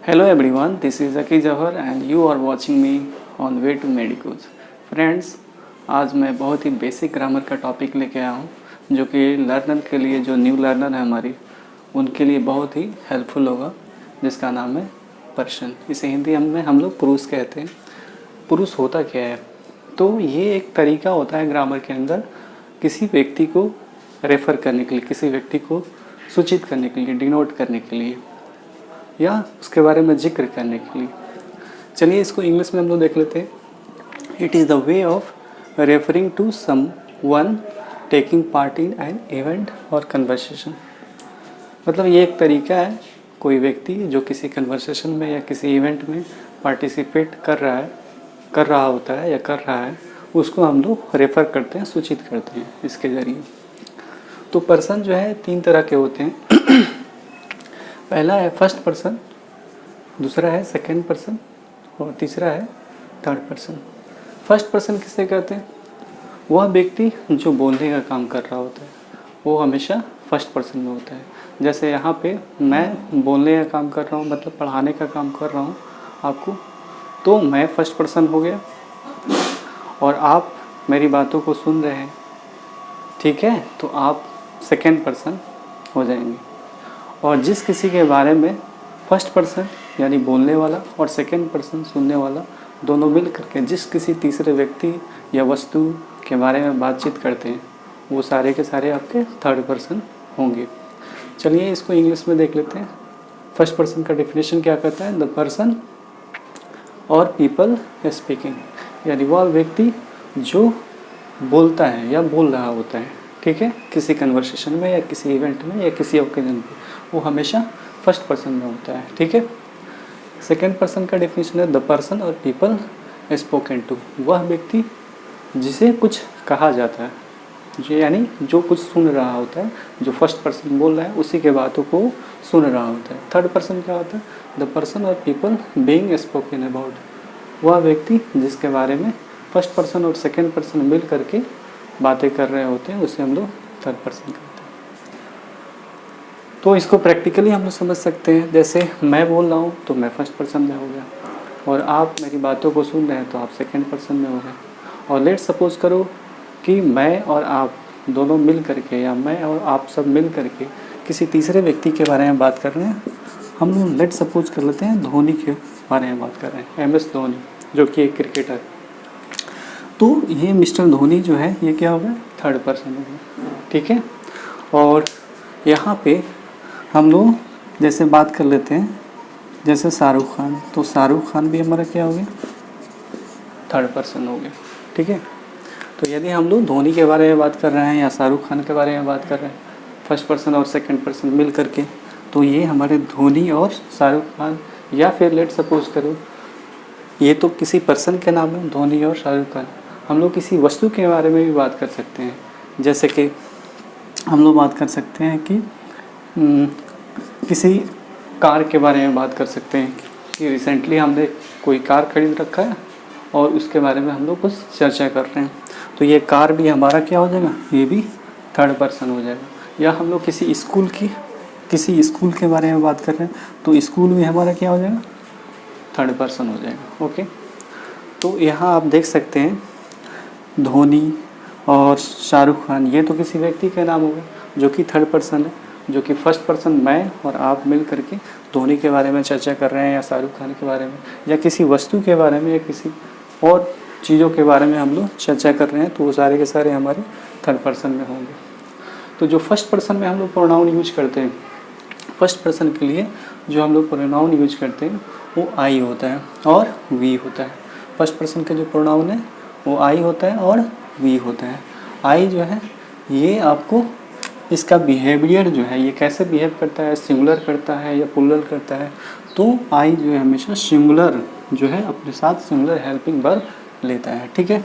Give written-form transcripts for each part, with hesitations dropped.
Hello everyone, this is Zaki Jawhar and you are watching me on way to Medicos. Friends, आज मैं बहुत ही basic grammar का topic लेके आया हूँ जो कि लर्नर के लिए, जो न्यू लर्नर है हमारी, उनके लिए बहुत ही हेल्पफुल होगा, जिसका नाम है पर्सन। इसे हिंदी में हम लोग पुरुष कहते हैं। पुरुष होता क्या है? तो ये एक तरीका होता है ग्रामर के अंदर किसी व्यक्ति को रेफ़र करने के लिए, किसी व्यक्ति को सूचित करने के लिए, डिनोट करने के लिए या उसके बारे में जिक्र करने के लिए। चलिए इसको इंग्लिश में हम लोग देख लेते हैं। It is the way of referring to someone taking part in an event और कन्वर्सेशन। मतलब ये एक तरीका है, कोई व्यक्ति जो किसी कन्वर्सेशन में या किसी इवेंट में पार्टिसिपेट कर रहा होता है या कर रहा है, उसको हम लोग रेफ़र करते हैं, सूचित करते हैं इसके ज़रिए। तो पर्सन जो है तीन तरह के होते हैं। पहला है फर्स्ट पर्सन, दूसरा है सेकंड पर्सन और तीसरा है थर्ड पर्सन। फर्स्ट पर्सन किसे कहते हैं? वह व्यक्ति जो बोलने का काम कर रहा होता है वो हमेशा फर्स्ट पर्सन में होता है। जैसे यहाँ पे मैं बोलने का काम कर रहा हूँ, मतलब पढ़ाने का काम कर रहा हूँ आपको, तो मैं फर्स्ट पर्सन हो गया और आप मेरी बातों को सुन रहे हैं, ठीक है, तो आप सेकंड पर्सन हो जाएंगे। और जिस किसी के बारे में फर्स्ट पर्सन यानी बोलने वाला और सेकंड पर्सन सुनने वाला दोनों मिल करके जिस किसी तीसरे व्यक्ति या वस्तु के बारे में बातचीत करते हैं, वो सारे के सारे आपके थर्ड पर्सन होंगे। चलिए इसको इंग्लिश में देख लेते हैं। फर्स्ट पर्सन का डेफिनेशन क्या कहता है? द पर्सन और पीपल स्पीकिंग, यानी वह व्यक्ति जो बोलता है या बोल रहा होता है, ठीक है, किसी कन्वर्सेशन में या किसी इवेंट में या किसी ओकेजन पे, वो हमेशा फर्स्ट पर्सन में होता है, ठीक है। सेकंड पर्सन का डेफिनेशन है द पर्सन और पीपल स्पोकन टू, वह व्यक्ति जिसे कुछ कहा जाता है, जो यानी जो कुछ सुन रहा होता है, जो फर्स्ट पर्सन बोल रहा है उसी के बातों को सुन रहा होता है। थर्ड पर्सन क्या होता है? द पर्सन और पीपल बीइंग स्पोकन अबाउट, वह व्यक्ति जिसके बारे में फर्स्ट पर्सन और सेकंड पर्सन मिल करके बातें कर रहे होते हैं, उसे हम लोग थर्ड पर्सन कहते हैं। तो इसको प्रैक्टिकली हम लोग समझ सकते हैं। जैसे मैं बोल रहा हूँ तो मैं फर्स्ट पर्सन में हो गया और आप मेरी बातों को सुन रहे हैं तो आप सेकंड पर्सन में हो गए। और लेट सपोज करो कि मैं और आप दोनों मिल करके या मैं और आप सब मिल करके किसी तीसरे व्यक्ति के बारे में बात कर रहे हैं। हम लोग लेट सपोज कर लेते हैं धोनी के बारे में बात कर रहे हैं, MS धोनी, जो कि एक क्रिकेटर। तो ये मिस्टर धोनी जो है ये क्या हो गया? थर्ड पर्सन हो गया, ठीक है। और यहाँ पे हम लोग जैसे बात कर लेते हैं, जैसे शाहरुख खान, तो शाहरुख खान भी हमारा क्या हो गया? थर्ड पर्सन हो गया, ठीक है। तो यदि हम लोग धोनी के बारे में बात कर रहे हैं या शाहरुख खान के बारे में बात कर रहे हैं फर्स्ट पर्सन और सेकंड पर्सन मिल करके, तो ये हमारे धोनी और शाहरुख खान, या फिर लेट सपोज करो ये तो किसी पर्सन के नाम है धोनी और शाहरुख खान। हम लोग किसी वस्तु के बारे में भी बात कर सकते हैं, जैसे कि हम लोग बात कर सकते हैं कि किसी कार के बारे में बात कर सकते हैं कि रिसेंटली हमने कोई कार खरीद रखा है और उसके बारे में हम लोग कुछ चर्चा कर रहे हैं, तो ये कार भी हमारा क्या हो जाएगा? ये भी थर्ड पर्सन हो जाएगा। या हम लोग किसी स्कूल के बारे में बात कर रहे हैं तो स्कूल भी हमारा क्या हो जाएगा? थर्ड पर्सन हो जाएगा, ओके। तो यहाँ आप देख सकते हैं धोनी और शाहरुख खान, ये तो किसी व्यक्ति का नाम होगा जो कि थर्ड पर्सन है, जो कि फर्स्ट पर्सन मैं और आप मिल करके धोनी के बारे में चर्चा कर रहे हैं या शाहरुख खान के बारे में या किसी वस्तु के बारे में या किसी और चीज़ों के बारे में हम लोग चर्चा कर रहे हैं, तो वो सारे के सारे हमारे थर्ड पर्सन में होंगे। तो जो फर्स्ट पर्सन में हम लोग प्रोनाउन यूज करते हैं, फर्स्ट पर्सन के लिए जो हम लोग प्रोनाउन यूज करते हैं वो आई होता है और वी होता है। फर्स्ट पर्सन का जो प्रोनाउन है वो आई होता है और वी होता है। आई जो है ये आपको इसका बिहेवियर जो है ये कैसे बिहेव करता है, सिंगुलर करता है या प्लूरल करता है, तो आई जो है हमेशा सिंगुलर जो है अपने साथ सिंगुलर हेल्पिंग वर्ब लेता है, ठीक है।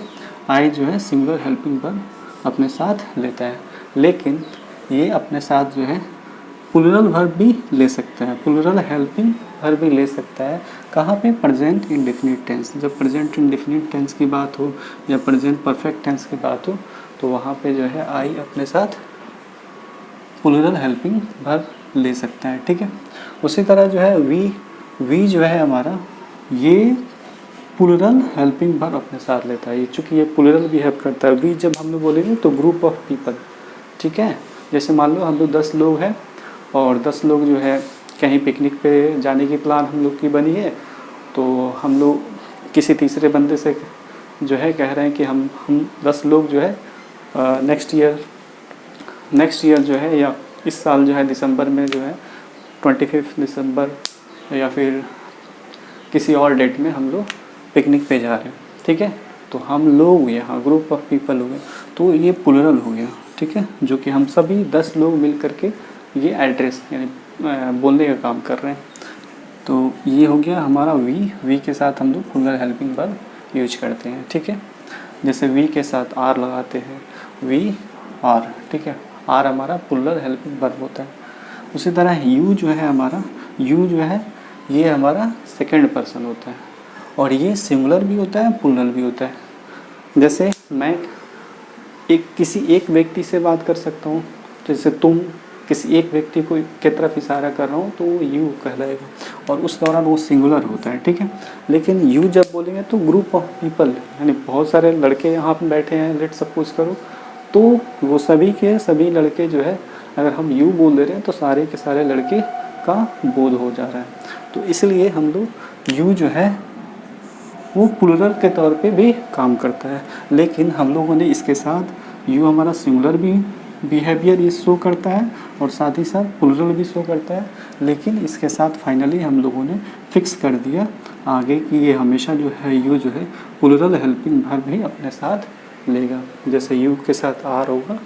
आई जो है सिंगुलर हेल्पिंग वर्ब अपने साथ लेता है, लेकिन ये अपने साथ जो है प्लूरल वर्ब भी ले सकता है, प्लूरल हेल्पिंग वर्ब भी ले सकता है। कहाँ पे? Present indefinite tense. जब प्रेजेंट इंडेफिनिट टेंस की बात हो या प्रेजेंट परफेक्ट टेंस की बात हो तो वहाँ पे जो है आई अपने साथ प्लूरल हेल्पिंग वर्ब ले सकता है, ठीक है। उसी तरह जो है वी वी जो है हमारा ये प्लूरल हेल्पिंग वर्ब अपने साथ लेता है। चूँकि ये प्लूरल भी हेल्प करता है। वी जब हम लोग बोलेंगे तो ग्रुप ऑफ पीपल, ठीक है। जैसे मान लो हम लोग 10 लोग हैं और 10 लोग जो है कहीं पिकनिक पे जाने की प्लान हम लोग की बनी है, तो हम लोग किसी तीसरे बंदे से जो है कह रहे हैं कि हम 10 लोग जो है नेक्स्ट ईयर जो है या इस साल जो है दिसंबर में जो है 25 दिसंबर या फिर किसी और डेट में हम लोग पिकनिक पे जा रहे हैं, ठीक है। तो हम लोग यहाँ ग्रुप ऑफ पीपल हो गए, तो ये प्लूरल हो गया, ठीक है, जो कि हम सभी 10 लोग मिल करके ये एड्रेस यानी बोलने का काम कर रहे हैं। तो ये हो गया हमारा वी के साथ हम लोग प्लूरल हेल्पिंग वर्ब यूज करते हैं, ठीक है। जैसे वी के साथ आर लगाते हैं, वी आर, ठीक है, आर हमारा प्लूरल हेल्पिंग वर्ब होता है। उसी तरह यू जो है हमारा, यू जो है ये हमारा सेकंड पर्सन होता है और ये सिंगुलर भी होता है प्लूरल भी होता है। जैसे मैं किसी एक व्यक्ति से बात कर सकता हूँ, जैसे तुम किसी एक व्यक्ति को की तरफ इशारा कर रहा हूँ तो वो यू कहलाएगा और उस दौरान वो सिंगुलर होता है, ठीक है। लेकिन यू जब बोलेंगे तो ग्रुप ऑफ पीपल यानी बहुत सारे लड़के यहाँ पर बैठे हैं, लेट सपोज करो, तो वो सभी के सभी लड़के जो है अगर हम यू बोल दे रहे हैं तो सारे के सारे लड़के का बोध हो जा रहा है। तो इसलिए हम लोग यू जो है वो प्लूरल के तौर पे भी काम करता है, लेकिन हम लोगों ने इसके साथ यू हमारा सिंगुलर भी बिहेवियर ये शो करता है और साथ ही साथ प्लूरल भी शो करता है, लेकिन इसके साथ फाइनली हम लोगों ने फिक्स कर दिया आगे कि ये हमेशा जो है यू जो है प्लूरल हेल्पिंग वर्ब भी अपने साथ लेगा। जैसे यू के साथ आर होगा,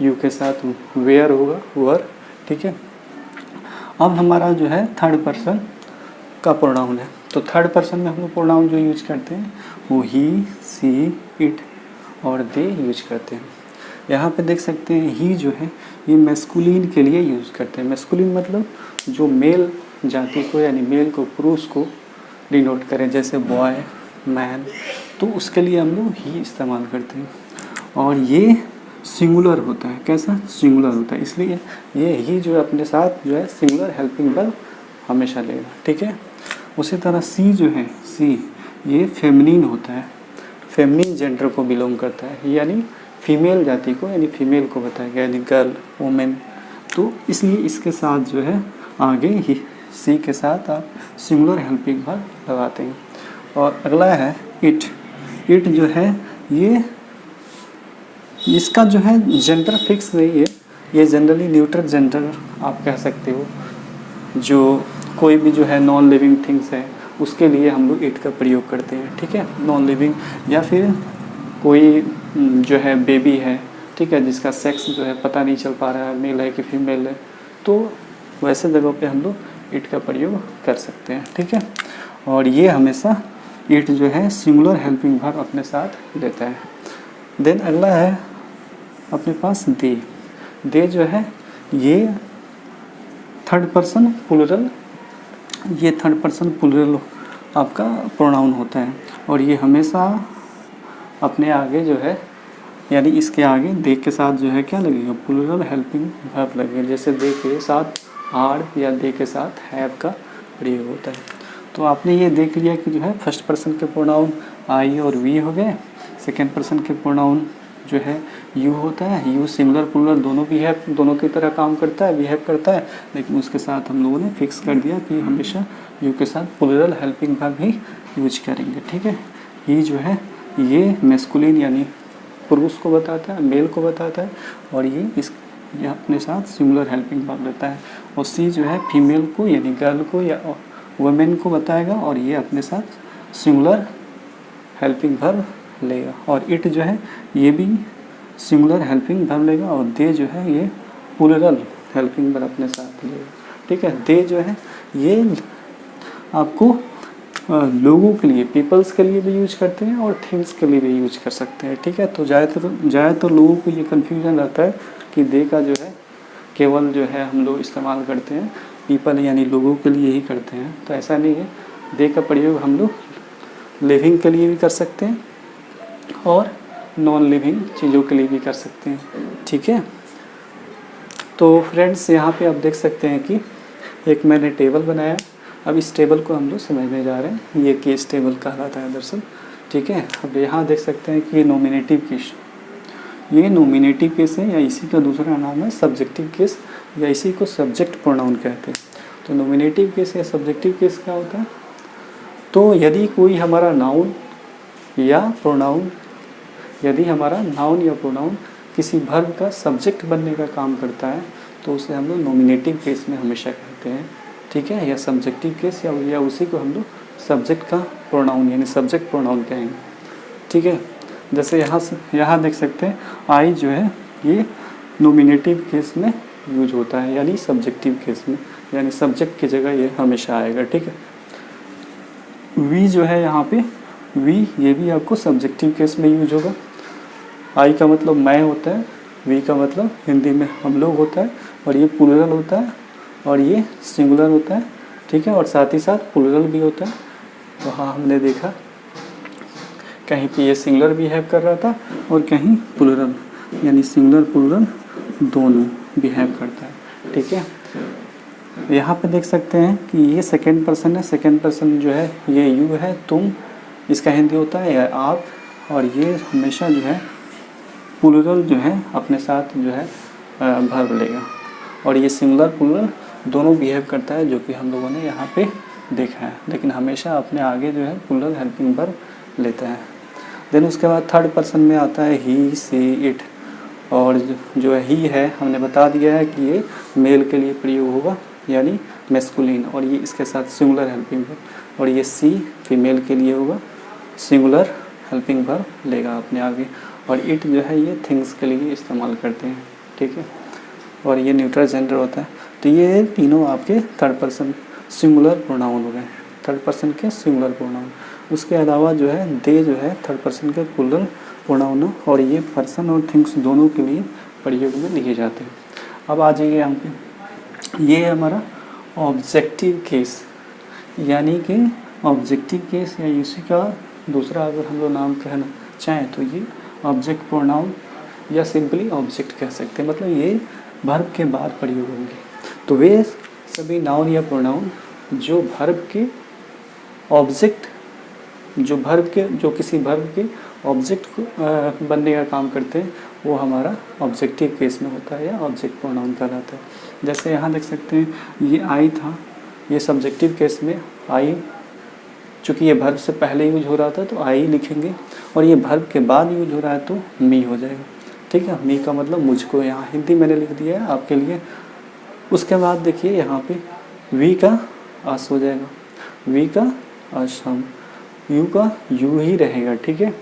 यू के साथ वेयर होगा, वर, ठीक है। अब हमारा जो है थर्ड पर्सन का प्रोनाउन है, तो थर्ड पर्सन में हम लोग प्रोनाउन जो यूज करते हैं वो ही, सी, इट और दे यूज करते हैं। यहाँ पे देख सकते हैं ही जो है ये मैस्कुलिन के लिए यूज़ करते हैं। मैस्कुलिन मतलब जो मेल जाति को यानी मेल को, पुरुष को डिनोट करें, जैसे बॉय, मैन, तो उसके लिए हम लोग ही इस्तेमाल करते हैं। और ये सिंगुलर होता है, कैसा सिंगुलर होता है, इसलिए ये ही जो है अपने साथ जो है सिंगुलर हेल्पिंग वर्ब हमेशा लेगा, ठीक है। उसी तरह सी जो है, सी ये फेमिनिन होता है, फेमिनिन जेंडर को बिलोंग करता है, यानी फीमेल जाति को यानी फीमेल को बताया गया, यानी गर्ल, वुमेन। तो इसलिए इसके साथ जो है आगे ही सी के साथ आप सिंगुलर हेल्पिंग वर्ब लगाते हैं। और अगला है इट। इट जो है ये इसका जो है जेंडर फिक्स नहीं है, ये जनरली न्यूट्रल जेंडर आप कह सकते हो। जो कोई भी जो है नॉन लिविंग थिंग्स है उसके लिए हम लोग इट का प्रयोग करते हैं, ठीक है, नॉन लिविंग, या फिर कोई जो है बेबी है, ठीक है, जिसका सेक्स जो है पता नहीं चल पा रहा है मेल है कि फीमेल है, तो वैसे जगहों पे हम लोग इट का प्रयोग कर सकते हैं, ठीक है। और ये हमेशा इट जो है सिंगुलर हेल्पिंग वर्ब अपने साथ लेता है। देन अगला है अपने पास दे। दे जो है ये थर्ड पर्सन प्लूरल, ये थर्ड पर्सन प्लूरल आपका प्रोनाउन होता है और ये हमेशा अपने आगे जो है यानी इसके आगे दे के साथ जो है क्या लगेगा, प्लूरल हेल्पिंग वर्ब लगेगा। जैसे दे के साथ आर या दे के साथ हैव का प्रयोग होता है। तो आपने ये देख लिया कि जो है फर्स्ट पर्सन के प्रोनाउन आई और वी हो गए, सेकेंड पर्सन के प्रोनाउन जो है यू होता है, यू सिंगुलर प्लूरल दोनों भी है, दोनों की तरह काम करता है, बिहेव करता है, लेकिन उसके साथ हम लोगों ने फिक्स कर दिया कि हमेशा यू के साथ प्लूरल हेल्पिंग वर्ब ही यूज करेंगे, ठीक है। ये जो है ये मैस्कुलिन यानी पुरुष को बताता है, मेल को बताता है, और ये अपने साथ सिंगुलर हेल्पिंग वर्ब लेता है। और सी जो है फीमेल को यानी गर्ल को या वुमेन को बताएगा और ये अपने साथ सिंगुलर हेल्पिंग वर्ब लेगा। और इट जो है ये भी सिंगुलर हेल्पिंग वर्ब लेगा और दे जो है ये प्लूरल हेल्पिंग वर्ब अपने साथ लेगा, ठीक है। दे जो है ये आपको लोगों के लिए, पीपल्स के लिए भी यूज करते हैं और थिंग्स के लिए भी यूज कर सकते हैं, ठीक है। तो ज़्यादातर लोगों को ये कन्फ्यूजन रहता है कि दे का जो है केवल जो है हम लोग इस्तेमाल करते हैं पीपल यानी लोगों के लिए ही करते हैं, तो ऐसा नहीं है। दे का प्रयोग हम लोग लिविंग के लिए भी कर सकते हैं और नॉन लिविंग चीज़ों के लिए भी कर सकते हैं, ठीक है। तो फ्रेंड्स यहाँ पे आप देख सकते हैं कि एक मैंने टेबल बनाया अब इस टेबल को हम लोग समझने जा रहे हैं, ये केस टेबल कहलाता है दरअसल, ठीक है। अब यहाँ देख सकते हैं कि ये नॉमिनेटिव केस, ये नॉमिनेटिव केस है, या इसी का दूसरा नाम है सब्जेक्टिव केस, या इसी को सब्जेक्ट प्रोनाउन कहते हैं। तो नॉमिनेटिव केस या सब्जेक्टिव केस क्या होता है? तो यदि कोई हमारा नाउन या प्रोनाउन, यदि हमारा नाउन या प्रोनाउन किसी वर्ब का सब्जेक्ट बनने का काम करता है तो उसे हम लोग नॉमिनेटिव केस में हमेशा कहते हैं, ठीक है, या सब्जेक्टिव केस, या उसी को हम लोग सब्जेक्ट का प्रोनाउन यानी सब्जेक्ट प्रोनाउन कहेंगे, ठीक है। जैसे यहाँ देख सकते हैं आई जो है ये नॉमिनेटिव केस में यूज होता है, यानी सब्जेक्टिव केस में, यानी सब्जेक्ट की जगह ये हमेशा आएगा, ठीक है। वी जो है यहाँ पे, वी ये भी आपको सब्जेक्टिव केस में यूज होगा। आई का मतलब मैं होता है, वी का मतलब हिंदी में हम लोग होता है, और ये प्लूरल होता है और ये सिंगुलर होता है, ठीक है। और साथ ही साथ प्लूरल भी होता है। वहाँ हमने देखा कहीं पे ये सिंगुलर बिहेव कर रहा था और कहीं प्लूरल, यानी सिंगुलर प्लूरल दोनों बिहेव करता है, ठीक है। यहाँ पे देख सकते हैं कि ये सेकेंड पर्सन है, सेकेंड पर्सन जो है ये यू है, तुम, इसका हिंदी होता है या आप, और ये हमेशा जो है प्लूरल जो है अपने साथ जो है वर्ब लेगा, और ये सिंगुलर प्लूरल दोनों बिहेव करता है, जो कि हम लोगों ने यहाँ पे देखा है, लेकिन हमेशा अपने आगे जो है प्लूरल हेल्पिंग वर्ब लेता है। देन उसके बाद थर्ड पर्सन में आता है ही, सी, इट, और जो ही है हमने बता दिया है कि ये मेल के लिए प्रयोग होगा, यानी मैस्कुलिन, और ये इसके साथ सिंगुलर हेल्पिंग वर्ब, और ये सी फीमेल के लिए होगा, सिंगुलर हेल्पिंग वर्ब लेगा अपने आगे, और इट जो है ये थिंग्स के लिए इस्तेमाल करते हैं, ठीक है, और ये न्यूट्रल जेंडर होता है। तो ये तीनों आपके थर्ड पर्सन सिंगुलर प्रोनाउन हो गए, थर्ड पर्सन के सिंगुलर प्रोनाउन। उसके अलावा जो है दे जो है थर्ड पर्सन के प्लूरल प्रोनाउन, और ये पर्सन और थिंग्स दोनों के लिए प्रयोग में लिए जाते हैं। अब आ जाइए यहाँ पे, ये है हमारा ऑब्जेक्टिव केस, यानी कि ऑब्जेक्टिव केस या इसी का दूसरा अगर हम लोग नाम कहना चाहें तो ये ऑब्जेक्ट प्रोनाउन या सिंपली ऑब्जेक्ट कह सकते हैं, मतलब ये वर्ब के बाद प्रयोग होंगे। तो वे सभी नाउन या प्रोनाउन जो वर्ब के ऑब्जेक्ट, जो किसी वर्ब के ऑब्जेक्ट को बनने का काम करते हैं, वो हमारा ऑब्जेक्टिव केस में होता है या ऑब्जेक्ट प्रोनाउन कहलाता है। जैसे यहाँ देख सकते हैं ये आई था, ये सब्जेक्टिव केस में आई, चूँकि ये वर्ब से पहले यूज हो रहा था तो आई लिखेंगे, और ये वर्ब के बाद यूज हो रहा है तो मी हो जाएगा, ठीक है। मी का मतलब मुझको, यहाँ हिंदी मैंने लिख दिया है आपके लिए। उसके बाद देखिए यहाँ पे वी का अस हो जाएगा, वी का अस, हम यू का यू ही रहेगा, ठीक है।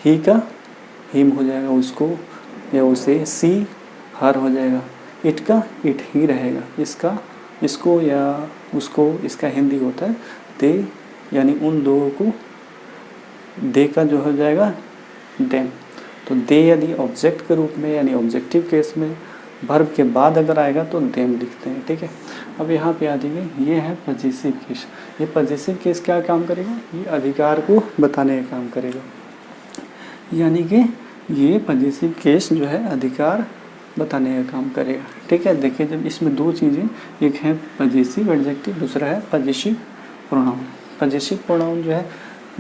ही का हिम हो जाएगा उसको या उसे, सी हर हो जाएगा, इट का इट ही रहेगा, इसका इसको या उसको, इसका हिंदी होता है दे, यानी उन दो को, दे का जो हो जाएगा देम। तो दे यदि ऑब्जेक्ट के रूप में यानी ऑब्जेक्टिव केस में वर्ब के बाद अगर आएगा तो देम लिखते हैं, ठीक है। अब यहाँ पे आ जाइए, ये है पजेसिव केस। ये पजेसिव केस क्या काम करेगा? ये अधिकार को बताने का काम करेगा, यानी कि ये पजेसिव केस जो है अधिकार बताने का काम करेगा, ठीक है। देखिए जब इसमें दो चीज़ें, एक है पजेसिव एडजेक्टिव, दूसरा है पजेसिव प्रोनाउन। पजेसिव प्रोनाउन जो है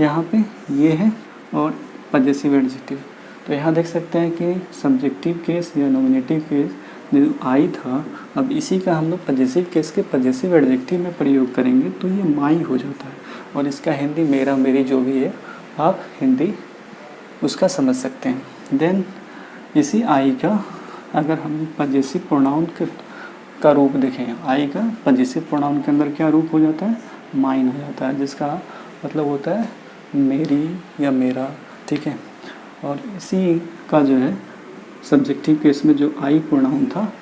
यहाँ पे ये है, और पजेसिव एडजेक्टिव। तो यहाँ देख सकते हैं कि सब्जेक्टिव केस या नॉमिनेटिव केस जो आई था, अब इसी का हम लोग पजेसिव केस के पजेसिव एडजेक्टिव में प्रयोग करेंगे तो ये माई हो जाता है, और इसका हिंदी मेरा मेरी जो भी है आप हिंदी उसका समझ सकते हैं। देन इसी आई का अगर हम पजेसिव प्रोनाउन का रूप देखें, आई का पजेसिव प्रोनाउन के अंदर क्या रूप हो जाता है? माइन हो जाता है, जिसका मतलब होता है मेरी या मेरा, ठीक है। और इसी का जो है सब्जेक्टिव केस में जो आई प्रोनाउन था,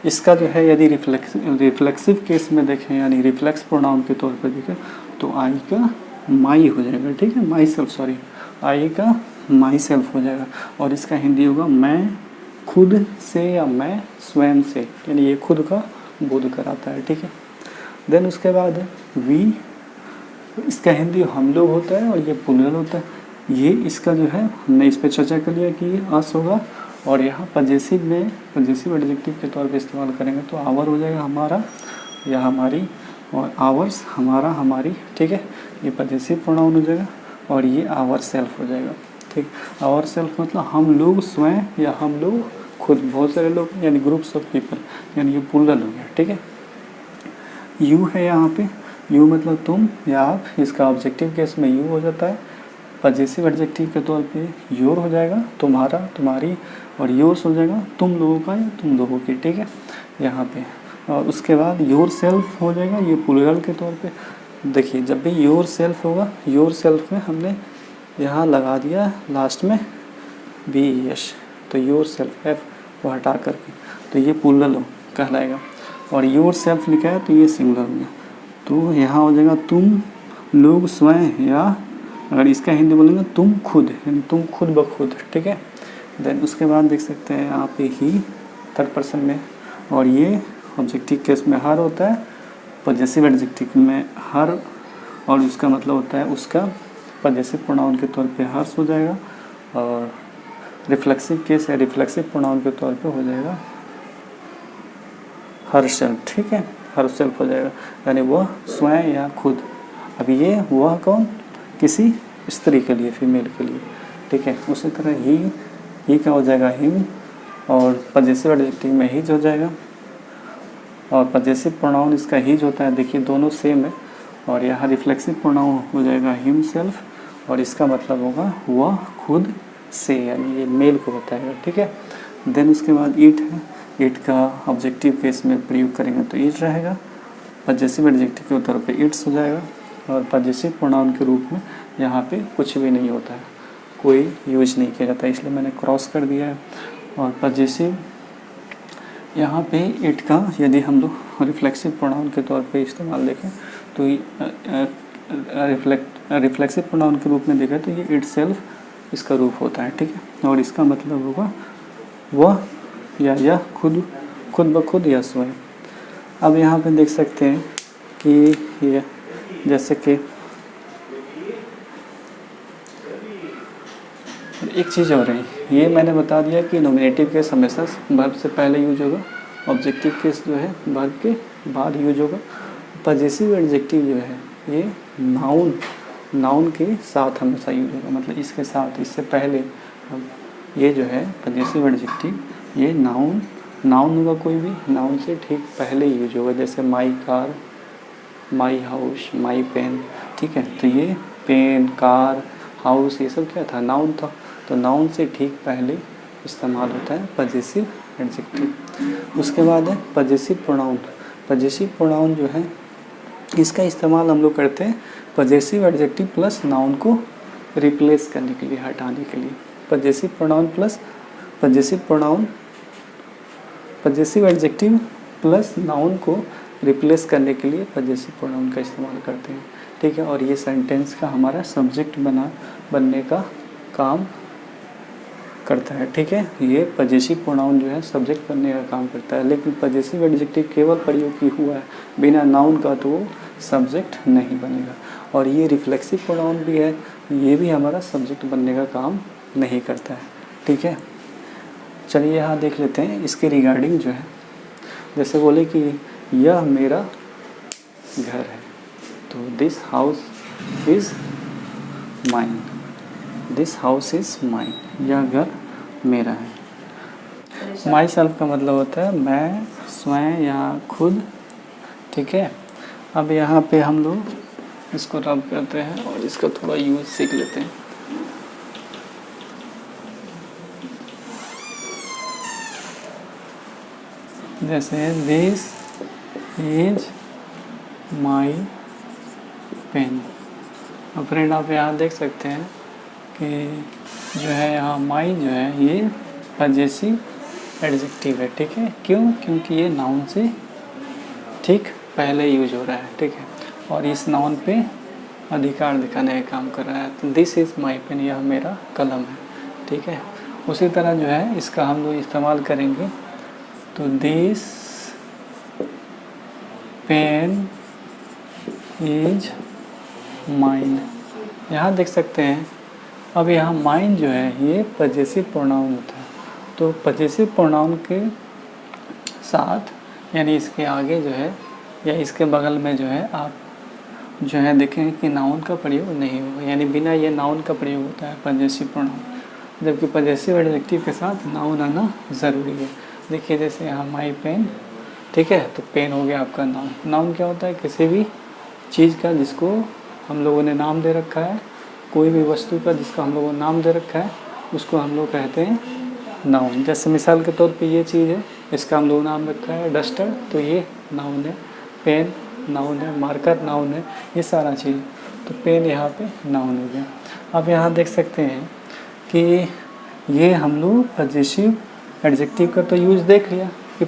इसका जो है यदि रिफ्लेक्सिव केस में देखें यानी रिफ्लेक्स प्रोनाउन के तौर पर देखें तो आई का माई हो जाएगा, ठीक है। माई सेल्फ, सॉरी, आई का माई सेल्फ हो जाएगा, और इसका हिंदी होगा मैं खुद से या मैं स्वयं से, यानी ये खुद का बोध कराता है, ठीक है। देन उसके बाद वी, इसका हिंदी हम लोग होता है और ये प्लूरल होता है। ये इसका जो है हमने इस पर चर्चा कर लिया कि ये अस होगा, और यहाँ पजेसिव में पजेसिव एडजेक्टिव के तौर पे इस्तेमाल करेंगे तो आवर हो जाएगा हमारा या हमारी, और आवर्स हमारा, हमारी, ठीक है। ये पजेसिव प्रोनाउन हो जाएगा और ये आवर सेल्फ हो जाएगा, ठीक। आवर सेल्फ मतलब हम लोग स्वयं या हम लोग खुद, बहुत सारे लोग यानी ग्रुप्स ऑफ पीपल, यानी ये प्लूरल हो गया, ठीक है। यू है यहाँ पे, यू मतलब तुम या आप, इसका ऑब्जेक्टिव केस में यू हो जाता है। पजेसिव एडजेक्टिव के तौर पे योर हो जाएगा, तुम्हारा, तुम्हारी, और योर्स हो जाएगा तुम लोगों का या तुम लोगों की, ठीक है यहाँ पे। और उसके बाद योर सेल्फ हो जाएगा, ये प्लूरल के तौर पे। देखिए जब भी योर सेल्फ होगा, योर सेल्फ में हमने यहाँ लगा दिया लास्ट में बी एस, तो योर सेल्फ एफ को हटा करके, तो ये प्लूरल कहलाएगा। और योर सेल्फ लिखा है तो ये सिंगुलर हो गया, तो यहाँ हो जाएगा तुम लोग स्वयं, या अगर इसका हिंदी बोलेंगे तुम खुद, यानी तुम खुद ब खुद, ठीक है। देन उसके बाद देख सकते हैं यहाँ पे ही थर्ड पर्सन में, और ये ऑब्जेक्टिव केस में हर होता है, पजेसिव एडजेक्टिव में हर, और उसका मतलब होता है उसका पजेसिव प्रोनाउन के तौर पे हर्ष हो जाएगा, और रिफ्लेक्सिव केस है, रिफ्लेक्सिव प्रोनाउन के तौर पे हो जाएगा हरसेल्फ, ठीक है, हरसेल्फ हो जाएगा, यानी वह स्वयं या खुद। अब ये वह कौन, किसी स्त्री के लिए, फीमेल के लिए, ठीक है। उसी तरह ही क्या हो जाएगा, हिम, और पजेसिव एडजेक्टिव में हिज हो जाएगा, और पजेसिव प्रोनाउन इसका हिज होता है, देखिए दोनों सेम है। और यहाँ रिफ्लेक्सिव प्रोनाउन हो जाएगा हिम सेल्फ, और इसका मतलब होगा वह खुद से, यानी ये मेल को बताएगा, ठीक है। देन उसके बाद ईट है, ईट का ऑब्जेक्टिव केस में प्रयोग करेंगे तो ईट रहेगा, पजेसिव एडजेक्टिव के तौर पे ईट्स हो जाएगा, और पजेसिव प्रोनाउन के रूप में यहाँ पे कुछ भी नहीं होता है, कोई यूज नहीं किया जाता है, इसलिए मैंने क्रॉस कर दिया है। और पजेसिव यहाँ पे इट का यदि हम लोग रिफ्लेक्सिव प्रोनाउन के तौर पे इस्तेमाल देखें तो रिफ्लेक्सिव प्रोनाउन के रूप में देखा तो ये इट सेल्फ इसका रूप होता है, ठीक है। और इसका मतलब होगा वह या यह खुद, खुद ब खुद या स्वयं। अब यहाँ पे देख सकते हैं कि ये जैसे कि एक चीज़ और है, ये मैंने बता दिया कि नॉमिनेटिव केस हमेशा वर्ब से पहले यूज होगा, ऑब्जेक्टिव केस जो है वर्ब के बाद यूज होगा। पजेसिव एडजेक्टिव जो है ये नाउन के साथ हमेशा यूज होगा, मतलब इसके साथ, इससे पहले। ये जो है पजेसिव एडजेक्टिव ये नाउन होगा, कोई भी नाउन से ठीक पहले यूज होगा, जैसे my car, my house, my pen, ठीक है। तो ये पेन, कार, हाउस, ये सब क्या था, नाउन था, तो नाउन से ठीक पहले इस्तेमाल होता है पजेसिव एडजेक्टिव। उसके बाद है पजेसिव प्रोनाउन। पजेसिव प्रोनाउन जो है इसका इस्तेमाल हम लोग करते हैं पजेसिव एडजेक्टिव प्लस नाउन को रिप्लेस करने के लिए, हटाने के लिए। Possessive pronoun plus possessive adjective plus noun को रिप्लेस करने के लिए पजेसिव प्रोनाउन का इस्तेमाल करते हैं, ठीक है। और ये सेंटेंस का हमारा सब्जेक्ट बनने का काम करता है, ठीक है। ये पजेसिव प्रोनाउन जो है सब्जेक्ट बनने का काम करता है, लेकिन पजेसिव एडजेक्टिव केवल प्रयोग की हुआ है, बिना नाउन का तो वो सब्जेक्ट नहीं बनेगा। और ये रिफ्लेक्सिव प्रोनाउन भी है, ये भी हमारा सब्जेक्ट बनने का काम नहीं करता है, ठीक है। चलिए यहाँ देख लेते हैं इसके रिगार्डिंग जो है, जैसे बोले कि यह मेरा घर है, तो this house is mine, this house is mine, यह घर मेरा है। माई सेल्फ का मतलब होता है मैं, स्वयं या खुद, ठीक है। अब यहाँ पे हम लोग इसको रब करते हैं और इसका थोड़ा यूज सीख लेते हैं। जैसे दिस इज माई पेन। अब फ्रेंड आप यहाँ देख सकते हैं कि जो है यहाँ माई जो है ये पजेसिव एडजेक्टिव है, ठीक है। क्यों? क्योंकि ये नाउन से ठीक पहले यूज हो रहा है, ठीक है, और इस नाउन पे अधिकार दिखाने का काम कर रहा है। तो दिस इज़ माई पेन, यह मेरा कलम है, ठीक है। उसी तरह जो है इसका हम लोग इस्तेमाल करेंगे, तो दिस पेन इज माइन, यहाँ देख सकते हैं। अब यहाँ माइन जो है ये पजेसिव प्रोनाउन होता है, तो पजेसिव प्रोनाउन के साथ यानी इसके आगे जो है या इसके बगल में जो है आप जो है देखेंगे कि नाउन का प्रयोग नहीं होगा, यानी बिना ये नाउन का प्रयोग होता है पजेसिव प्रोनाउन, जबकि पजेसिव एडजेक्टिव के साथ नाउन आना ज़रूरी है। देखिए जैसे यहाँ माई पेन, ठीक है, तो पेन हो गया आपका नाउन। नाउन क्या होता है? किसी भी चीज़ का जिसको हम लोगों ने नाम दे रखा है, कोई भी वस्तु का जिसका हम लोगों ने नाम दे रखा है उसको हम लोग कहते हैं नाउन। जैसे मिसाल के तौर पे ये चीज़ है, इसका हम लोग नाम रखा है डस्टर, तो ये नाउन है। पेन नाउन है, मार्कर नाउन है, ये सारा चीज़, तो पेन यहाँ पे नाउन हो गया। अब यहाँ देख सकते हैं कि ये हम लोग पजेसिव एडजेक्टिव का तो यूज़ देख लिया कि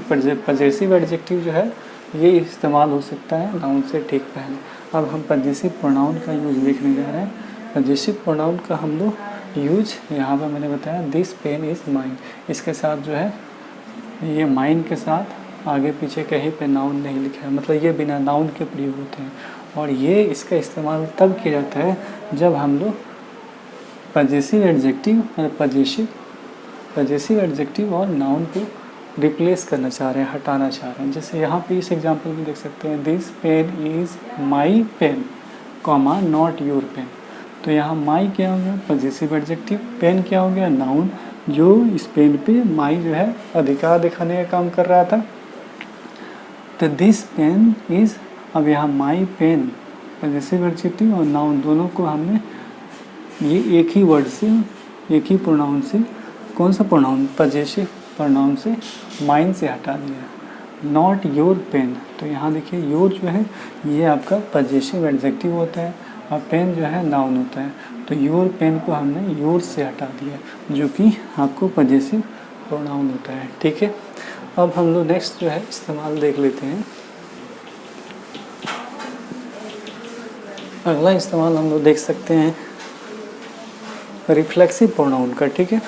पजेसिव एडजेक्टिव जो है ये इस्तेमाल हो सकता है नाउन से ठीक पहले। अब हम पजेसिव प्रोनाउन का यूज़ देखने जा रहे हैं। पजेसिव प्रोनाउन का हम लोग यूज यहाँ पर मैंने बताया दिस पेन इज़ माइन, इसके साथ जो है ये माइन के साथ आगे पीछे कहीं पे नाउन नहीं लिखा है, मतलब ये बिना नाउन के प्रयोग होते हैं। और ये इसका इस्तेमाल तब किया जाता है जब हम लोग पजेसिव एडजेक्टिव पजेसिव एडजेक्टिव और नाउन को रिप्लेस करना चाह रहे हैं, हटाना चाह रहे हैं। जैसे यहाँ पे इस एग्जांपल में देख सकते हैं this pen is my pen, comma not your pen. तो यहाँ माई क्या हो गया? Possessive adjective. पेन क्या हो गया? नाउन, जो इस पेन पे माई जो है अधिकार दिखाने का काम कर रहा था। तो दिस पेन इज़, अब यहाँ माई पेन पजेसिव एडजेक्टिव और नाउन दोनों को हमने ये एक ही वर्ड से, एक ही प्रोनाउन से, कौन सा प्रोनाउन? पजेसिव प्रोनाउन से माइन से हटा दिया। नॉट योर पेन, तो यहाँ देखिए योर जो है ये आपका पजेसिव एडजेक्टिव होता है और पेन जो है नाउन होता है। तो योर पेन को हमने योर से हटा दिया, जो कि आपको पजेसिव प्रोनाउन होता है। ठीक है, अब हम लोग नेक्स्ट जो है इस्तेमाल देख लेते हैं। अगला इस्तेमाल हम लोग देख सकते हैं रिफ्लेक्सिव प्रोनाउन का। ठीक है,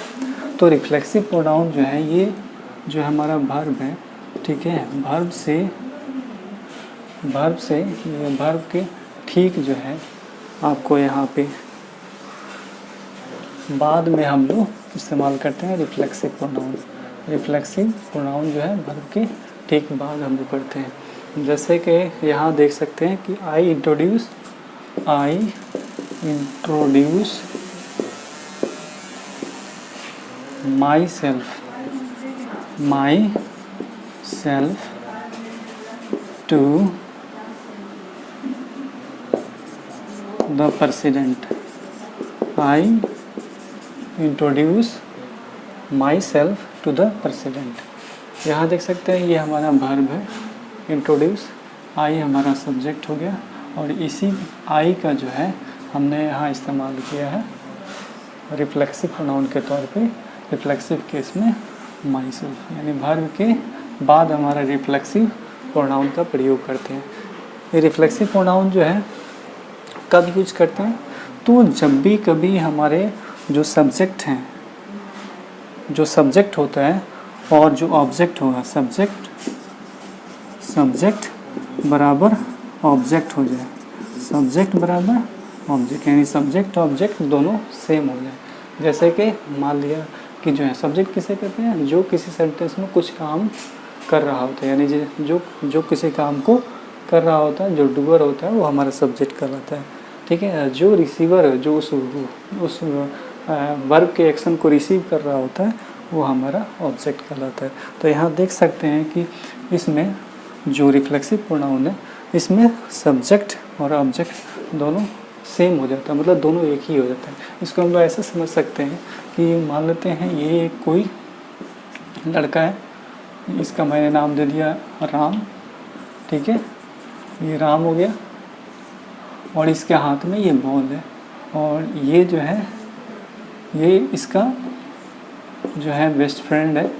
तो रिफ्लेक्सिव प्रोनाउन जो है ये जो हमारा वर्ब है, ठीक है, वर्ब से ये वर्ब के ठीक जो है आपको यहाँ पे बाद में हम लोग इस्तेमाल करते हैं रिफ्लेक्सिव प्रोनाउन। रिफ्लेक्सिव प्रोनाउन जो है वर्ब के ठीक बाद हम लोग करते हैं। जैसे कि यहाँ देख सकते हैं कि I introduce myself to the president. I introduce myself to the president. यहाँ देख सकते हैं ये हमारा वर्ब है इंट्रोड्यूस, आई हमारा सब्जेक्ट हो गया और इसी आई का जो है हमने यहाँ इस्तेमाल किया है रिफ्लेक्सिव प्रोनाउन के तौर पे। रिफ्लेक्सिव केस में माई सेल्फ, यानी वर्ब के बाद हमारा रिफ्लेक्सिव प्रोनाउन का प्रयोग करते हैं। ये रिफ्लेक्सिव प्रोनाउन जो है कब यूज करते हैं? तो जब भी कभी हमारे जो सब्जेक्ट होता है और जो ऑब्जेक्ट होगा, सब्जेक्ट बराबर ऑब्जेक्ट हो जाए, सब्जेक्ट बराबर ऑब्जेक्ट, यानी सब्जेक्ट ऑब्जेक्ट दोनों सेम हो जाए। जैसे कि मान लिया कि जो है सब्जेक्ट किसे कहते हैं? जो किसी सेंटेंस में कुछ काम कर रहा होता है, यानी जो किसी काम को कर रहा होता है, जो डूअर होता है वो हमारा सब्जेक्ट कहलाता है। ठीक है, जो रिसीवर है, जो उस वर्ब के एक्शन को रिसीव कर रहा होता है वो हमारा ऑब्जेक्ट कहलाता है। तो यहाँ देख सकते हैं कि इसमें जो रिफ्लेक्सिव प्रोनाउन है इसमें सब्जेक्ट और ऑब्जेक्ट दोनों सेम हो जाता है, मतलब दोनों एक ही हो जाता है। इसको हम लोग ऐसे समझ सकते हैं कि मान लेते हैं ये कोई लड़का है, इसका मैंने नाम दे दिया राम, ठीक है, ये राम हो गया और इसके हाथ में ये बॉल है और ये जो है ये इसका जो है बेस्ट फ्रेंड है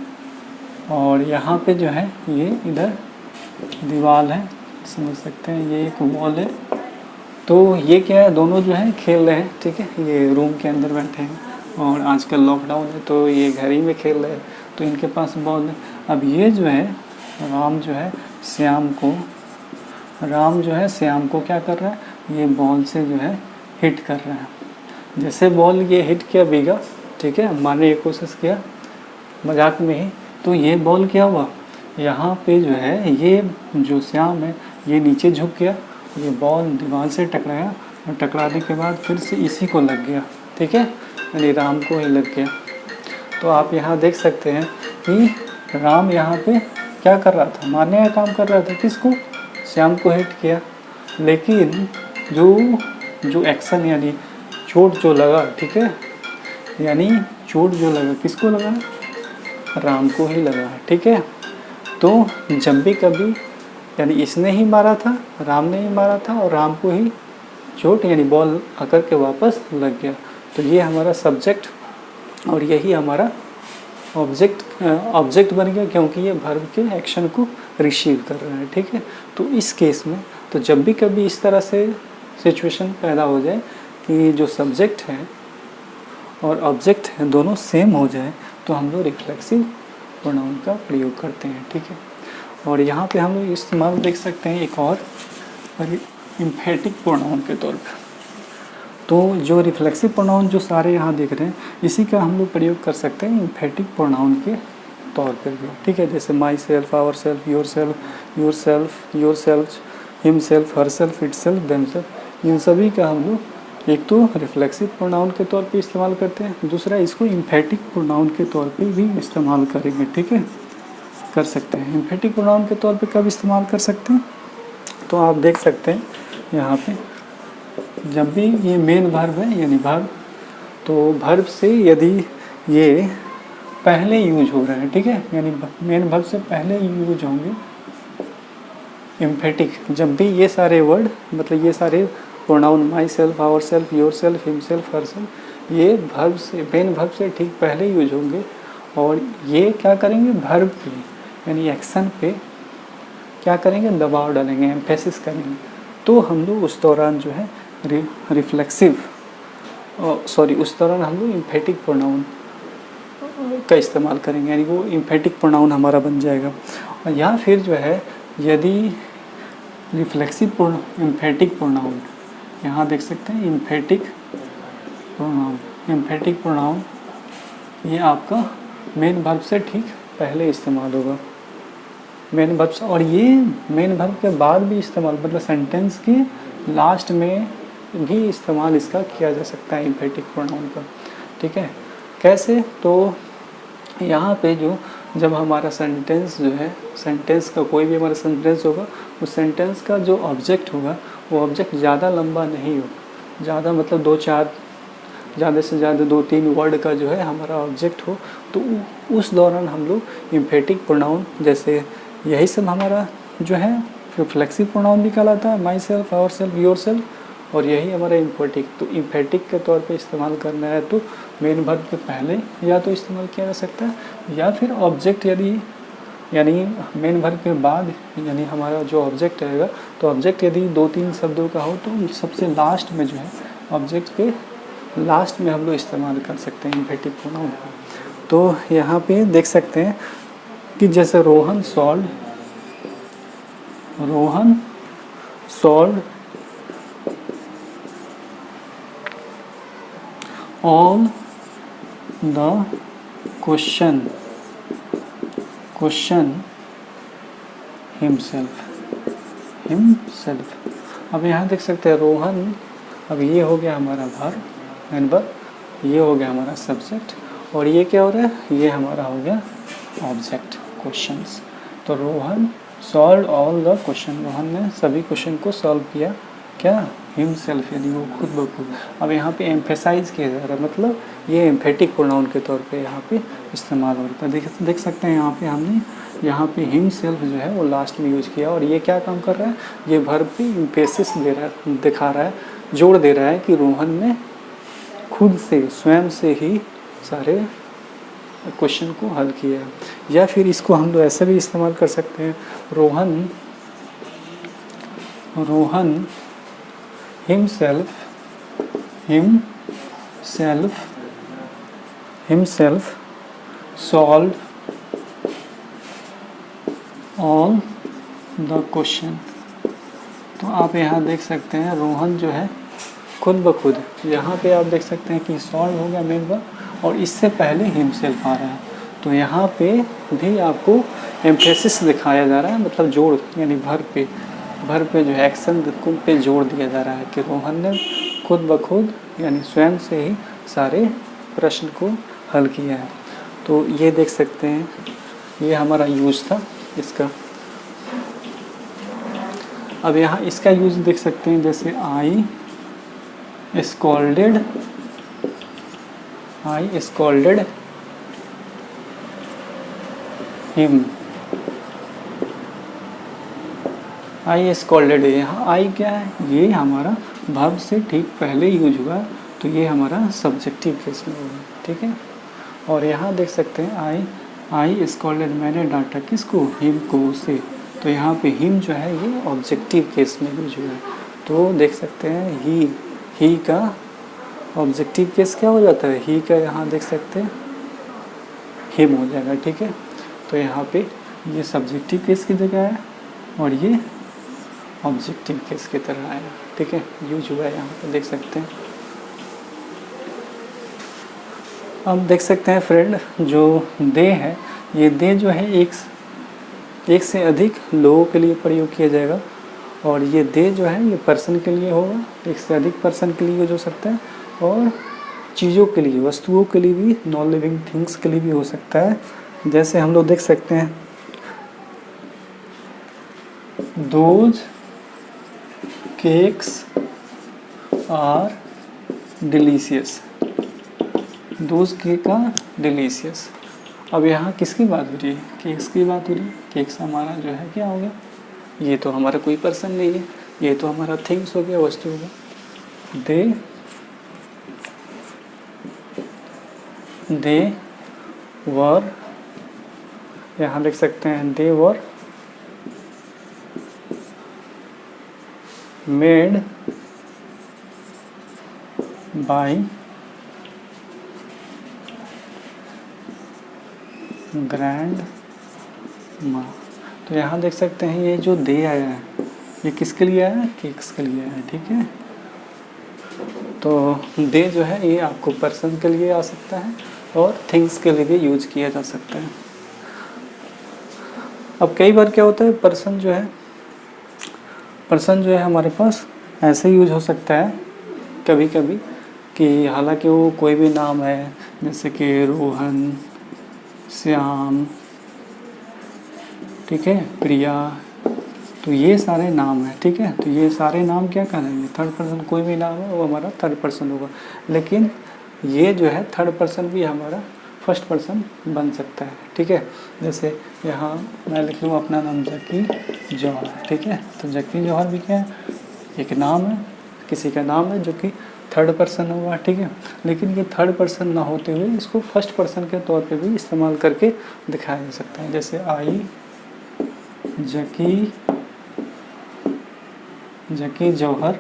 और यहाँ पे जो है ये इधर दीवार है, समझ सकते हैं, ये एक वॉल है। तो ये क्या है, दोनों जो है खेल रहे हैं, ठीक है, ये रूम के अंदर बैठे हैं और आजकल लॉकडाउन है तो ये घर ही में खेल रहे हैं, तो इनके पास बॉल है। अब ये जो है राम जो है श्याम को क्या कर रहा है, ये बॉल से जो है हिट कर रहा है। जैसे बॉल ये हिट किया भीगा, ठीक है, मारने की कोशिश किया मजाक में ही, तो ये बॉल क्या हुआ, यहाँ पे जो है ये जो श्याम है ये नीचे झुक गया, ये बॉल दीवार से टकराया और टकराने के बाद फिर से इसी को लग गया, ठीक है, यानी राम को ही लग गया। तो आप यहाँ देख सकते हैं कि राम यहाँ पे क्या कर रहा था, मारने का काम कर रहा था, किसको, श्याम को हिट किया। लेकिन जो एक्शन यानी चोट जो लगा, ठीक है, यानी चोट जो लगा किसको लगा, राम को ही लगा, ठीक है। तो जब भी कभी यानी इसने ही मारा था, राम ने ही मारा था और राम को ही चोट यानी बॉल आकर के वापस लग गया। तो ये हमारा सब्जेक्ट और यही हमारा ऑब्जेक्ट बन गया, क्योंकि ये वर्ब के एक्शन को रिसीव कर रहा है, ठीक है। तो इस केस में तो जब भी कभी इस तरह से सिचुएशन पैदा हो जाए कि जो सब्जेक्ट है और ऑब्जेक्ट है दोनों सेम हो जाए, तो हम लोग रिफ्लेक्सिव प्रोनाउन का प्रयोग करते हैं, ठीक है। और यहाँ पे हम लोग इस्तेमाल देख सकते हैं एक और एम्फेटिक प्रोनाउन के तौर पे। तो जो रिफ्लेक्सिव प्रोनाउन जो सारे यहाँ देख रहे हैं, इसी का हम लोग प्रयोग कर सकते हैं एम्फेटिक प्रोनाउन के तौर पर भी, ठीक है। जैसे myself, ourself, yourself, yourself, himself, herself, itself, themself, इन सभी का हम लोग एक तो रिफ्लेक्सिव प्रोनाउन के तौर पे इस्तेमाल करते हैं, दूसरा इसको एम्फेटिक प्रोनाउन के तौर पे भी इस्तेमाल करेंगे, ठीक है, कर सकते हैं। एम्फेटिक प्रोनाउन के तौर पे कब इस्तेमाल कर सकते हैं, तो आप देख सकते हैं यहाँ पे जब भी ये मेन वर्ब है यानी वर्ब, तो वर्ब से यदि ये पहले यूज हो रहा है, ठीक है, यानी मेन वर्ब से पहले यूज होंगे एम्फेटिक। जब भी ये सारे वर्ड मतलब ये सारे pronoun myself, ourself, yourself, himself, herself, ये वर्ब से मेन वर्ब से ठीक पहले यूज होंगे और ये क्या करेंगे, वर्ब पे यानी एक्शन पे क्या करेंगे, दबाव डालेंगे, एम्फेसिस करेंगे। तो हम लोग उस दौरान जो है रिफ्लेक्सिव उस दौरान हम लोग एम्फेटिक प्रोनाउन का इस्तेमाल करेंगे, यानी वो एम्फेटिक प्रोनाउन हमारा बन जाएगा। और या फिर जो है यदि रिफ्लेक्सिव एम्फेटिक प्रोनाउन, यहाँ देख सकते हैं एम्फेटिक प्रोनाउन ये आपका मेन वर्ब से ठीक पहले इस्तेमाल होगा, मेन वर्ब से, और ये मेन वर्ब के बाद भी इस्तेमाल मतलब सेंटेंस के लास्ट में भी इस्तेमाल इसका किया जा सकता है एम्फेटिक प्रोनाउन का, ठीक है। कैसे, तो यहाँ पे जो जब हमारा सेंटेंस जो है, सेंटेंस का कोई भी हमारा सेंटेंस होगा, उस सेंटेंस का जो ऑब्जेक्ट होगा वो ऑब्जेक्ट ज़्यादा लंबा नहीं हो, ज़्यादा मतलब 2-4 ज़्यादा से ज़्यादा 2-3 वर्ड का जो है हमारा ऑब्जेक्ट हो, तो उस दौरान हम लोग एम्फेटिक प्रोनाउन, जैसे यही सब हमारा जो है रिफ्लेक्सिव प्रोनाउन भी कहलाता है, myself, ourself, yourself, और यही हमारा एम्फेटिक। तो एम्फेटिक के तौर पे इस्तेमाल करना है तो मेन वर्ब के पहले या तो इस्तेमाल किया जा सकता है, या फिर ऑब्जेक्ट यदि यानी मेन वर्ब के बाद यानी हमारा जो ऑब्जेक्ट रहेगा, तो ऑब्जेक्ट यदि 2-3 शब्दों का हो तो सबसे लास्ट में जो है ऑब्जेक्ट के लास्ट में हम लोग इस्तेमाल कर सकते हैं एम्फेटिक प्रोनाउन। तो यहाँ पे देख सकते हैं कि जैसे Rohan solve all the question himself. अब यहाँ देख सकते हैं रोहन, अब ये हो गया हमारा वर्ब, ये हो गया हमारा सब्जेक्ट, और ये क्या हो रहा है, ये हमारा हो गया ऑब्जेक्ट क्वेश्चंस। तो Rohan solve all the question, Rohan ने सभी क्वेश्चन को सॉल्व किया, क्या, हिमसेल्फ यानी वो खुद ब खुद। अब यहाँ पे एम्फेसाइज किया जा रहा है, मतलब ये एम्फेटिक प्रोनाउन के तौर पे यहाँ पे इस्तेमाल हो रहा है। देख सकते हैं यहाँ पे हमने यहाँ पे हिमसेल्फ जो है वो लास्ट में यूज किया, और ये क्या काम कर रहा है, ये वर्ब पे एम्फेसिस दे रहा है, दिखा रहा है, जोड़ दे रहा है कि रोहन ने खुद से स्वयं से ही सारे क्वेश्चन को हल किया है। या फिर इसको हम लोग ऐसे भी इस्तेमाल कर सकते हैं, Rohan himself solved all the question। तो आप यहाँ देख सकते हैं रोहन जो है खुद ब खुद, यहाँ पे आप देख सकते हैं कि सॉल्व हो गया मेन वर्ब, और इससे पहले हिमसेल्फ आ रहा है। तो यहाँ पे भी आपको एम्फेसिस दिखाया जा रहा है, मतलब जोड़ यानी वर्ब पे वर्ब पे जो है एक्शन पे जोड़ दिया जा रहा है कि रोहन ने खुद ब खुद यानी स्वयं से ही सारे प्रश्न को हल किया है। तो ये देख सकते हैं, ये हमारा यूज था इसका। अब यहाँ इसका यूज देख सकते हैं, जैसे आई स्कॉल्डेड हिम। आई स्कॉल्डेड, यहाँ आई क्या है, ये हमारा वर्ब से ठीक पहले यूज हुआ, तो ये हमारा सब्जेक्टिव केस में होगा, ठीक है। और यहाँ देख सकते हैं आई स्कॉल्डेड, मैंने डांटा किसको, हिम को, उसे। तो यहाँ पे हिम जो है ये ऑब्जेक्टिव केस में यूज हुआ है। तो देख सकते हैं ही का ऑब्जेक्टिव केस क्या हो जाता है, ही का यहाँ देख सकते हैं हिम हो जाएगा, ठीक है। तो यहाँ पे ये सब्जेक्टिव केस की जगह है और ये ऑब्जेक्टिव केस की तरह आएगा, ठीक है, यूज हुआ है यहाँ पे देख सकते हैं। अब देख सकते हैं फ्रेंड, जो दे है, ये दे जो है एक से अधिक लोगों के लिए प्रयोग किया जाएगा, और ये दे जो है ये पर्सन के लिए होगा, एक से अधिक पर्सन के लिए यूज हो सकता है, और चीज़ों के लिए, वस्तुओं के लिए भी, नॉन लिविंग थिंग्स के लिए भी हो सकता है। जैसे हम लोग देख सकते हैं, those cakes are delicious, those cake are delicious. अब यहाँ किसकी बात हो रही है, केक्स की बात हो रही है। केक्स हमारा जो है क्या हो गया, ये तो हमारा कोई पर्सन नहीं है, ये तो हमारा थिंग्स हो गया, वस्तु हो गया। दे वर, यहाँ देख सकते हैं दे वर मेड बाय ग्रैंड माँ। तो यहाँ देख सकते हैं ये जो दे आया है ये किसके लिए आया है, केक्स के लिए आया है, ठीक है। तो दे जो है ये आपको पर्सन के लिए आ सकता है और थिंग्स के लिए भी यूज किया जा सकता है। अब कई बार क्या होता है, पर्सन जो है हमारे पास ऐसे यूज हो सकता है कभी कभी कि हालांकि वो कोई भी नाम है, जैसे कि रोहन, श्याम, ठीक है, प्रिया, तो ये सारे नाम हैं, ठीक है। तो ये सारे नाम क्या करेंगे, थर्ड पर्सन, कोई भी नाम है वो हमारा थर्ड पर्सन होगा। लेकिन ये जो है थर्ड पर्सन भी हमारा फर्स्ट पर्सन बन सकता है, ठीक है। जैसे यहाँ मैं लिख लूँ अपना नाम जकी जौहर, ठीक है। तो जकी जौहर भी क्या है, एक नाम है, किसी का नाम है जो कि थर्ड पर्सन हुआ, ठीक है। लेकिन ये थर्ड पर्सन ना होते हुए इसको फर्स्ट पर्सन के तौर पे भी इस्तेमाल करके दिखाया जा सकता है। जैसे आई जकी जौहर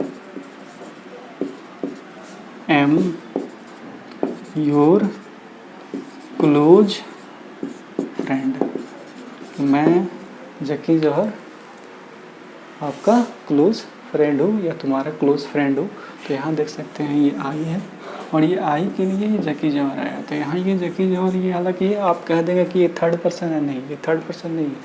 एम योर क्लोज फ्रेंड, मैं जकी जौहर आपका क्लोज फ्रेंड हूँ या तुम्हारा क्लोज फ्रेंड हूँ। तो यहाँ देख सकते हैं ये आई है और ये आई के लिए ये जकी जौहर आया। तो यहाँ ये जकी जौहर, ये हालांकि आप कह देंगे कि ये थर्ड पर्सन है, नहीं, ये थर्ड पर्सन नहीं है,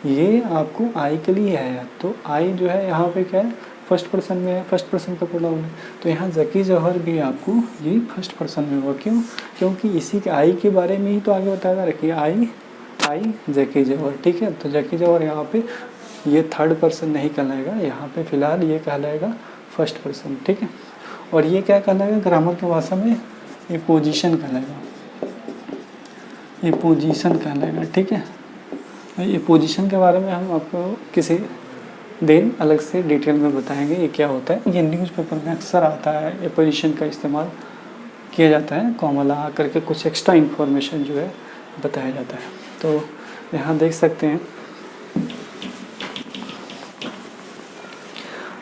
ये आपको आई के लिए आया। तो आई जो है यहाँ पे क्या है, फर्स्ट पर्सन में है, फर्स्ट पर्सन का प्रोनाउन है। तो यहाँ जकी जौहर भी आपको ये फर्स्ट पर्सन में होगा। क्यों, क्योंकि इसी के आई के बारे में ही तो आगे बताया रखिए, आई जकी जौहर, ठीक है। तो जकी जौहर यहाँ पे ये थर्ड पर्सन नहीं कहलाएगा, यहाँ पे फिलहाल ये कहलाएगा फर्स्ट पर्सन, ठीक है। और ये क्या कहलाएगा ग्रामर की भाषा में, ये पोजीशन कहलाएगा, ये पोजीशन कहलाएगा, ठीक है। ये पोजीशन के बारे में हम आपको किसी दिन अलग से डिटेल में बताएंगे ये क्या होता है। ये न्यूज़पेपर में अक्सर आता है, ये पोजीशन का इस्तेमाल किया जाता है, कॉमा लगा करके कुछ एक्स्ट्रा इन्फॉर्मेशन जो है बताया जाता है। तो यहाँ देख सकते हैं।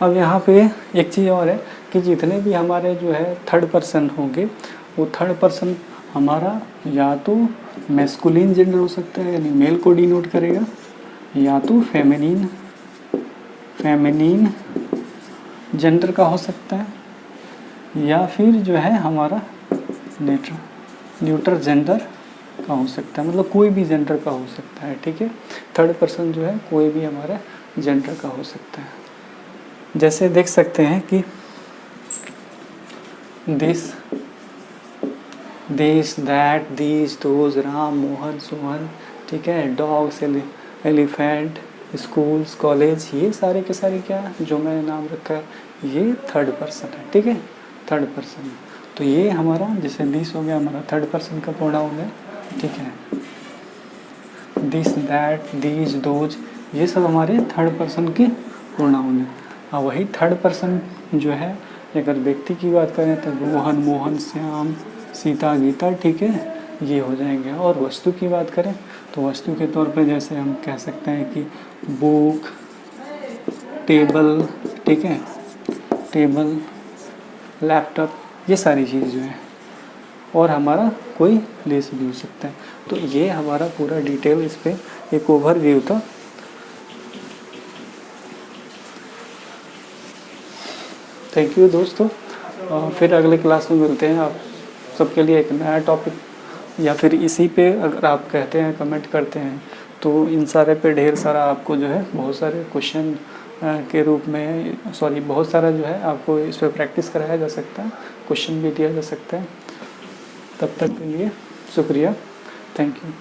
अब यहाँ पे एक चीज़ और है कि जितने भी हमारे जो है थर्ड पर्सन होंगे, वो थर्ड पर्सन हमारा या तो मैस्कुलिन जेंडर हो सकता है, यानी मेल को डिनोट करेगा, या तो फेमिनिन जेंडर का हो सकता है, या फिर जो है हमारा न्यूट्रल जेंडर का हो सकता है, मतलब कोई भी जेंडर का हो सकता है, ठीक है। थर्ड पर्सन जो है कोई भी हमारा जेंडर का हो सकता है। जैसे देख सकते हैं कि this, that, these, those, Ram, Mohan, Sohan, ठीक है, डॉग्स, एलिफेंट, स्कूल्स, कॉलेज, ये सारे के सारे क्या जो मैंने नाम रखा है ये थर्ड पर्सन है, ठीक है, थर्ड पर्सन। तो ये हमारा जैसे दिस हो गया हमारा थर्ड पर्सन का प्रोनाउन है, ठीक है। दिस, दैट, दीज, दोज, ये सब हमारे थर्ड पर्सन के प्रोनाउन है। और वही थर्ड पर्सन जो है अगर व्यक्ति की बात करें तो रोहन, मोहन, श्याम, सीता, गीता, ठीक है, ये हो जाएंगे। और वस्तु की बात करें तो वस्तु के तौर पे जैसे हम कह सकते हैं कि बुक, टेबल, ठीक है, टेबल, लैपटॉप, ये सारी चीज़ जो है। और हमारा कोई लेस भी हो सकता है। तो ये हमारा पूरा डिटेल इस पर एक ओवरव्यू था। थैंक यू दोस्तों, फिर अगले क्लास में मिलते हैं। आप सबके लिए एक नया टॉपिक, या फिर इसी पे अगर आप कहते हैं, कमेंट करते हैं, तो इन सारे पे ढेर सारा आपको जो है बहुत सारे क्वेश्चन के रूप में, बहुत सारा जो है आपको इस पर प्रैक्टिस कराया जा सकता है, क्वेश्चन भी दिया जा सकता है। तब तक के लिए शुक्रिया, थैंक यू।